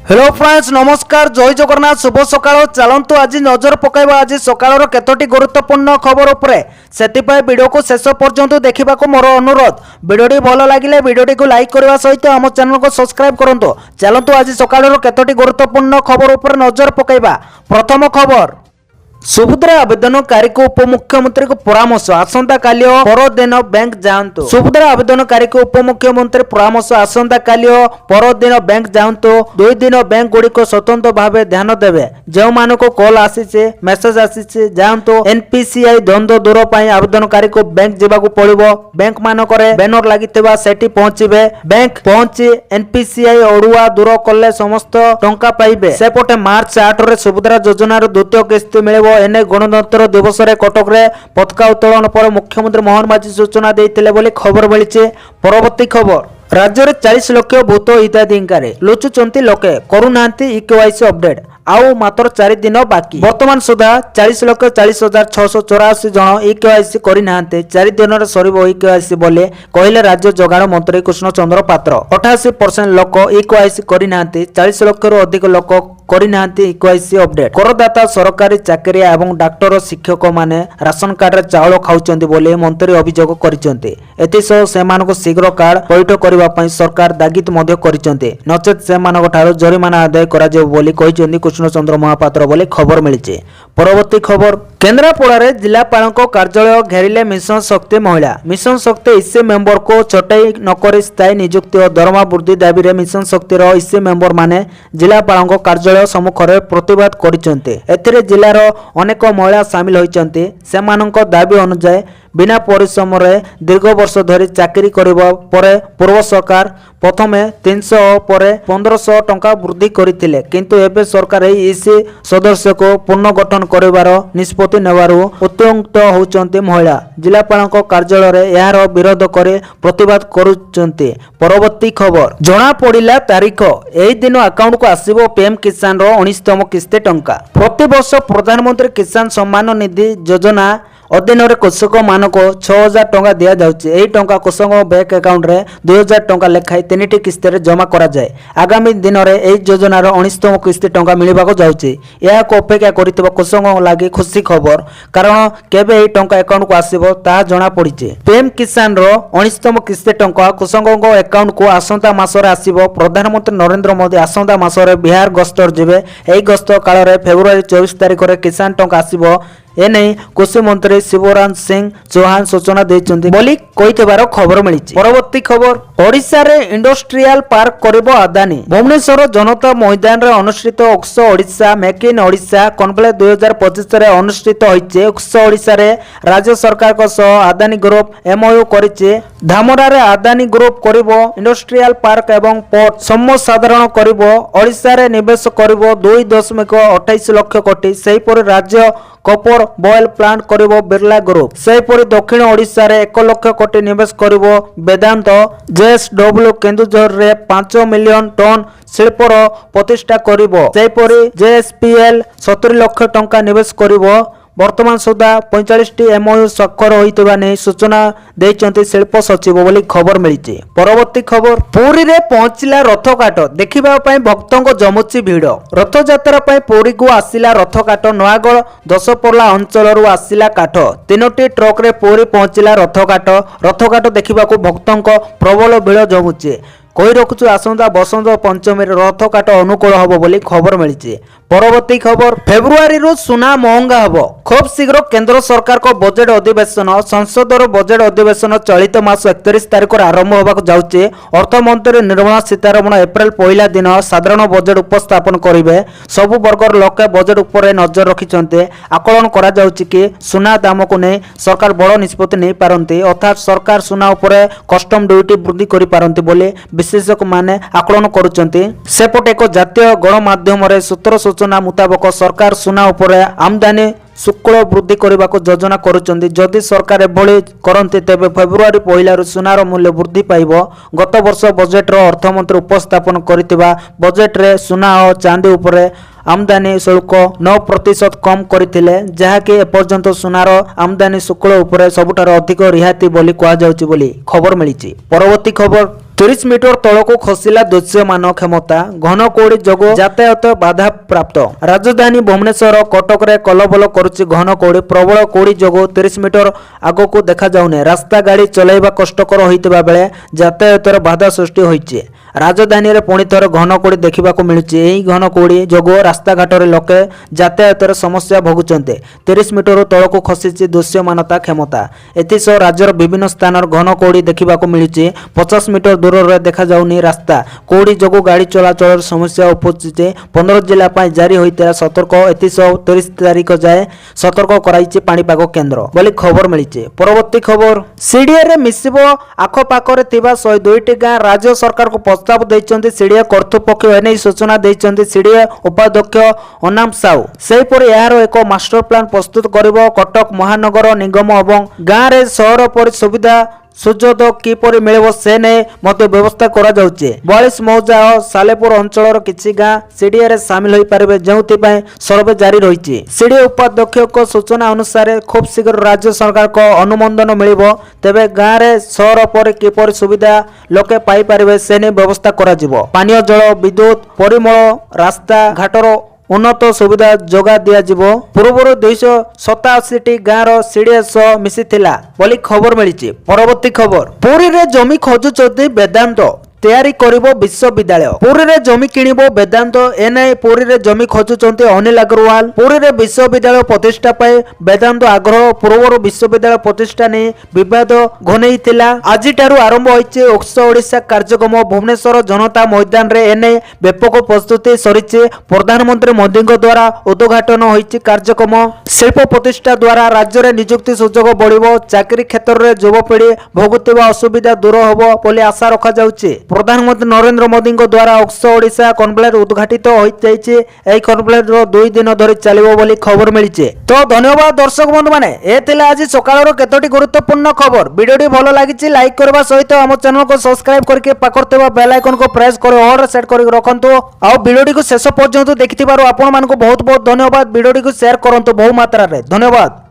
Hello friends नमस्कार जय जगन्नाथ शुभ सकाळ चलतु आज नजर पकाइबा आज सकाळर केतोटी गुरुत्वपूर्ण खबर उपरे सेतिपाई वीडियो को शेष पर्यंत देखा मोर अनुरोध वीडियोटी भल लगे वीडियोटी को लाइक करने सहित आम चैनल को सब्सक्राइब करंतु चलतु आज सकाळर केतोटी गुरुत्वपूर्ण खबर उपरे नजर पकाइबा। प्रथम खबर सुभद्रा आवेदनकारी को उपमुख्यमंत्री को परामर्श आसंता काली परदिन बैंक जातु। सुभद्रा आवेदनकारी को उपमुख्यमंत्री परामर्श आसंता काली परदिन बैंक जातु। 2 दिन बैंक गुड़ी को स्वतंत्र भाव ध्यान देवे जो मान को कॉल आसी मेसेज आसी जातु। एनपीसीआई द्वंद्व दूर पर आवेदनकारी को बैंक जावाक पड़ो। बैंक मानक बैनर लगी सेठी पहुंचे बैंक पहुंची एनपीसीआई अड़ुआ दूर कले समस्त टंका पाइबे। सेपटे मार्च 8 रे सुभद्रा योजनार द्वितीय किस्ती मिले एने गणतंत्र दिवस रे कटक रे पताका उत्तोलन पर मुख्यमंत्री मोहन माझी सूचना देते बोली खबर मिली। परवर्ती खबर राज्य में 40 लाख भूत हिताधिकारी लुचुंट लोके करूना इकेवाईसी अपडेट आउ मात्र 4 दिन बाकी वर्तमान सुधा 40,40,684 जन इकेवाईसी करना 4 दिन सर इकेवाईसी बोले कहले राज्य जोगाण मंत्री कृष्ण चंद्र पात्र। 88% लोक इकेवाईसी करना 40 लाख अधिक लोक करना इकेवाईसी अपडेट। करदाता सरकारी चाकरी एवं डाक्टर शिक्षक माने राशन कार्ड रे चाउल खाउचंती बोले मंत्री अभियोग करिसेंती। एतिसह सेमानको शीघ्र कार्ड पैठ करिबा पई सरकार दागित मध्य करिसेंती नचेत सेमानको ठारो जरिमाना आदाय करा जेबो बोली कहिसेंती कृष्ण चंद्र महापात्र बोले खबर मिली। परवर्ती खबर केन्द्रापड़ा जिलापाल कार्यालय घेरिले मिशन शक्ति महिला। मिशन शक्ति इसी मेंबर को छटाई नक स्थायी नियुक्ति और दरमा वृद्धि दाबी रे मिशन शक्तिर इसी मेंबर माने जिलापाल कार्यालय सम्मुख में प्रतिवाद कर जिलार अनेक महिला सामिल होती। दाबी अनुसार बिना परिश्रम दीर्घ वर्ष धरी चाकरी करिबा परे पूर्व सरकार प्रथमे 300 पर 1500 टंका वृद्धि करथिले किंतु एबे सरकार इसी सदस्य को पुनर्गठन करिवार निष्पत्ति नेवारु उद्यंत होउचंती महिला। जिलापाल कार्यालय रे यार विरोध करे प्रतिवाद करूचंती। परवर्ती खबर जना पड़िला तारीख एही दिन अकाउंट को आसीबो पीएम किसान रो 19तम किस्ती टंका। प्रति वर्ष प्रधानमंत्री किसान सम्मान निधि योजना अधीन कृषक मान को 6000 टंका दि जाउछि। एही टंका कृषक बैंक अकाउंट रे 2000 टंका लेखाई 3टी किस्ती रे जमा करा जाए। आगामी दिन रे एही योजनार 19तम किस्ती टंका मिलिबाको जाउछि। या को अपेक्षा करितबा कृषक लागि खुशी खबर कारण केबे एही टंका अकाउंट को आसीबो ता जणा पड़िछि। पीएम किसान रो 19तम किस्ती टंका कृषक अकाउंट को आसंता मास रे आसीबो। प्रधानमंत्री नरेंद्र मोदी आसंता मास रे बिहार गस्तर जिबे। एही गस्त काल रे फेब्रुआरी 24 तारिख रे किसान टंका आसीबो। एने कृषि मंत्री शिवराज सिंह चौहान सूचना देइचंती बोली कहितबार खबर मिली। परवर्ती खबर ओडिशा रे इंडस्ट्रियल पार्क करिबो अदानी। भुवनेश्वर जनता मैदान रे अनुष्ठित उत्सव Odisha make in Odisha conclave 2025 रे अनुष्ठित होइचे। उत्सव ओडिशा रे राज्य सरकार को सह अदानी ग्रुप एमओयू करिचे। धामरा रे अदानी ग्रुप करिबो इंडस्ट्रियल पार्क एवं पोर्ट सर्वसाधारण करिबो। ओडिशा रे निवेश करिबो 2.28 लाख कोटी। सेही पर राज्य कपर बॉयल प्लांट करिबो बिरला ग्रुप। सेहीपरि दक्षिण ओडिशा रे 1 लाख कोटी निवेश करिबो वेदांत। जेएसडब्ल्यू केन्दुझर रे 5 मिलियन टन शिल्पर प्रतिष्ठा करिबो। सेहीपरि जेएसपीएल 70 लाख टंका निवेश करिबो। वर्तमान सुधा 45टी एमओयू स्वाक्षर होइतबा नै सूचना देइचंती शिल्प सचिव बोली खबर मिली। परवर्ती खबर पुरी रे पहुंचला रथकाट देखिबा पई भक्तों जमुची भिड़। रथ यात्रा पई पुरी को आसिला रथकाट नयागढ़ दशपल्ला अंचल आसिला काठ 3टी ट्रक रे पुरी पहुंचला रथकाट देखिबा को भक्तों प्रबल भिड़ जमुची। कही रखुचु आसंता बसंत पंचमी रथ काट अनुकूल हम बोली खबर मिली। परवर्ती खबर फेब्रुआरी रो सुना महंगा हम खूब शीघ्र केंद्र सरकार को बजेट अधिवेशन संसदर बजेट अधिवेशन चलित मास 31 तारिख आरंभ होगा जाउचे। अर्थमंत्री निर्मला सीतारमण एप्रिल 1 दिन साधारण बजेट उपस्थापन करेंगे। सबु वर्गर लोके बजेट उपर नजर रखिंटे। आकलन करा जाउची कि सुना दाम को नहीं सरकार बड़ निष्पत्ति नहीं पारती अर्थात सरकार सुना उपर कस्टम ड्यूटी वृद्धि करि पारती बोली विशेषज्ञ माने आकलन करुचंती। सेपटे एक जातीय गणमाध्यम सूत्र सूचना मुताबक सरकार सुना उपर आमदानी शुल्क वृद्धि करने को योजना करुचंती। जदि सरकार एभली करती तेबे फेब्रुआरी 1 सुनार मूल्य वृद्धि पाइब। गत वर्ष बजेट अर्थमंत्री उपस्थापन करथिबा बजेट रे सुना और चांदी उपर आमदानी शुल्क 9% कम करथिले जहाँकि एपर्यंत सुनार आमदानी शुल्क उपर सबुठार अधिक रिहाती बोली कहा जाउची बोली खबर मिली। परवर्ती खबर 30 ମିଟର ତଳକୁ ଖସିଲା ଦୃଶ୍ୟମାନ କ୍ଷମତା ଘନ କୋଡ଼ି ଯୋଗୁଁ ଯାତାୟାତ ବାଧା ପ୍ରାପ୍ତ ରାଜଧାନୀ ଭୁବନେଶ୍ୱର କଟକରେ କଲବଲ କରୁଛି ଘନ କୋଡ଼ି ପ୍ରବଳ କୋଡ଼ି ଯୋଗୁଁ 30 ମିଟର ଆଗକୁ ଦେଖାଯାଉନି ରାସ୍ତା ଗାଡ଼ି ଚଲାଇବା କଷ୍ଟକର ହୋଇଥିବା ବେଳେ ଯାତାୟାତରେ ବାଧା ସୃଷ୍ଟି ହୋଇଛି ରାଜଧାନୀରେ ପୁଣି ଥରେ ଘନ କୋଡ଼ି ଦେଖିବାକୁ ମିଳୁଛି ଏହି ଘନ କୋଡ଼ି ଯୋଗୁଁ ରାସ୍ତାଘାଟରେ ଲୋକେ ଯାତାୟାତରେ ସମସ୍ୟା ଭୋଗୁଛନ୍ତି 30 ମିଟର ତଳକୁ ଖସିଛି ଦୃଶ୍ୟମାନତା କ୍ଷମତା ଏଥିସହ ରାଜ୍ୟର ବିଭିନ୍ନ ସ୍ଥାନରେ ଘନ କୋଡ଼ି ଦେଖିବାକୁ ମିଳୁଛି 50 ମିଟର ଦୂରରେ ଦେଖାଯାଉନି ରାସ୍ତା କୋଡ଼ି ଯୋଗୁଁ ଗାଡ଼ି ଚଳାଚଳର ସମସ୍ୟା ଉପୁଜିଛି 15 ଜିଲ୍ଲା ପାଇଁ ଜାରି ହୋଇଥିଲା ସତର୍କ ଏଥିସହ 30 ତାରିଖ ଯାଏ ସତର୍କ କରାଇଛି ପାଣିପାଗ କେନ୍ଦ୍ର ବୋଲି ଖବର ମିଳିଛି ପରବର୍ତ୍ତୀ ଖବର ସିଡିଏରେ ମିଶିବ ଆଖପାଖରେ ଥିବା 102ଟି ଗାଁ ରାଜ୍ୟ ସରକାରକୁ ପ୍ରସ୍ତାବ ଦେଇଛନ୍ତି ସିଡିଏ କର୍ତ୍ତୃପକ୍ଷ ଏନେଇ ସୂଚନା ଦେଇଛନ୍ତି ସିଡିଏ ଉପାଧ୍ୟକ୍ଷ ଅନାମ ସାହୁ ସେହିପରି ଏହାର ଏକ ମାଷ୍ଟର ପ୍ଲାନ ପ୍ରସ୍ତୁତ କରିବ କଟକ ମହାନଗର ନିଗମ ଏବଂ ଗାଁରେ ସହର ପରି ସୁବିଧା ସୁଯୋଗ କିପରି ମିଳିବ ସେ ନେଇ ମଧ୍ୟ ବ୍ୟବସ୍ଥା କରାଯାଉଛି 42 ମୌଜା ଓ ସାଲେପୁର ଅଞ୍ଚଳର କିଛି ଗାଁ ସିଡିଏରେ ସାମିଲ ହୋଇପାରିବେ ଯେଉଁଥିପାଇଁ ସର୍ଭେ ଜାରି ରହିଛି ସିଡିଏ ଉପାଧ୍ୟକ୍ଷଙ୍କ ସୂଚନା ଅନୁସାରେ ଖୁବ୍ ଶୀଘ୍ର ରାଜ୍ୟ ସରକାରଙ୍କ ଅନୁମୋଦନ ମିଳିବ ତେବେ ଗାଁରେ ସହର ପରି କିପରି ସୁବିଧା ଲୋକେ ପାଇପାରିବେ ସେ ନେଇ ବ୍ୟବସ୍ଥା କରାଯିବ ପାନୀୟ ଜଳ ବିଦ୍ୟୁତ ପରିମଳ ରାସ୍ତା ଘାଟର ଉନ୍ନତ ସୁବିଧା ଯୋଗା ଦିଆଯିବ ପୂର୍ବରୁ 287ଟି ଗାଁର ସିଡିଏ ସହ ମିଶିଥିଲା ବୋଲି ଖବର ମିଳିଛି ପରବର୍ତ୍ତୀ ଖବର ପୁରୀରେ ଜମି ଖୋଜୁଛନ୍ତି ବେଦାନ୍ତ ତିଆରି କରିବ ବିଶ୍ୱବିଦ୍ୟାଳୟ ପୁରୀରେ ଜମି କିଣିବ ବେଦାନ୍ତ ଏନେଇ ପୁରୀରେ ଜମି ଖୋଜୁଛନ୍ତି ଅନିଲ ଅଗ୍ରୱାଲ ପୁରୀରେ ବିଶ୍ୱବିଦ୍ୟାଳୟ ପ୍ରତିଷ୍ଠା ପାଇଁ ବେଦାନ୍ତ ଆଗ୍ରହ ପୂର୍ବରୁ ବିଶ୍ୱବିଦ୍ୟାଳୟ ପ୍ରତିଷ୍ଠା ନେଇ ବିବାଦ ଘନେଇଥିଲା ଆଜିଠାରୁ ଆରମ୍ଭ ହୋଇଛି ଉକ୍ସ ଓଡ଼ିଶା କାର୍ଯ୍ୟକ୍ରମ ଭୁବନେଶ୍ୱର ଜନତା ମଇଦାନରେ ଏନେଇ ବ୍ୟାପକ ପ୍ରସ୍ତୁତି ସରିଛି ପ୍ରଧାନମନ୍ତ୍ରୀ ମୋଦିଙ୍କ ଦ୍ୱାରା ଉଦ୍ଘାଟନ ହୋଇଛି କାର୍ଯ୍ୟକ୍ରମ ଶିଳ୍ପ ପ୍ରତିଷ୍ଠା ଦ୍ୱାରା ରାଜ୍ୟରେ ନିଯୁକ୍ତି ସୁଯୋଗ ବଢ଼ିବ ଚାକିରି କ୍ଷେତ୍ରରେ ଯୁବପିଢ଼ି ଭୋଗୁଥିବା ଅସୁବିଧା ଦୂର ହେବ ବୋଲି ଆଶା ରଖାଯାଉଛି ପ୍ରଧାନମନ୍ତ୍ରୀ ନରେନ୍ଦ୍ର ମୋଦିଙ୍କ ଦ୍ୱାରା ଉକ୍ସ ଓଡ଼ିଶା କନକ୍ଲେଭ ଉଦ୍ଘାଟିତ ହୋଇଯାଇଛି ଏହି କନକ୍ଲେଭ 2 ଦିନ ଧରି ଚାଲିବ ବୋଲି ଖବର ମିଳିଛି ତ ଧନ୍ୟବାଦ ଦର୍ଶକ ବନ୍ଧୁମାନେ ଏ ଥିଲା ଆଜି ସକାଳର କେତୋଟି ଗୁରୁତ୍ୱପୂର୍ଣ୍ଣ ଖବର ଭିଡ଼ିଓଟି ଭଲ ଲାଗିଛି ଲାଇକ୍ କରିବା ସହିତ ଆମ ଚ୍ୟାନେଲକୁ ସବସ୍କ୍ରାଇବ କରିକି ପାଖରେ ଥିବା ବେଲ୍ ଆଇକନକୁ ପ୍ରେସ୍ କରି ଅଲ୍ ସେଟ୍ କରିକି ରଖନ୍ତୁ ଆଉ ଭିଡ଼ିଓଟିକୁ ଶେଷ ପର୍ଯ୍ୟନ୍ତ ଦେଖିଥିବାରୁ ଆପଣମାନଙ୍କୁ ବହୁତ ବହୁତ ଧନ୍ୟବାଦ ଭିଡ଼ିଓଟିକୁ ସେୟାର କରନ୍ତୁ ବହୁ ମାତ୍ରାରେ ଧନ୍ୟବାଦ।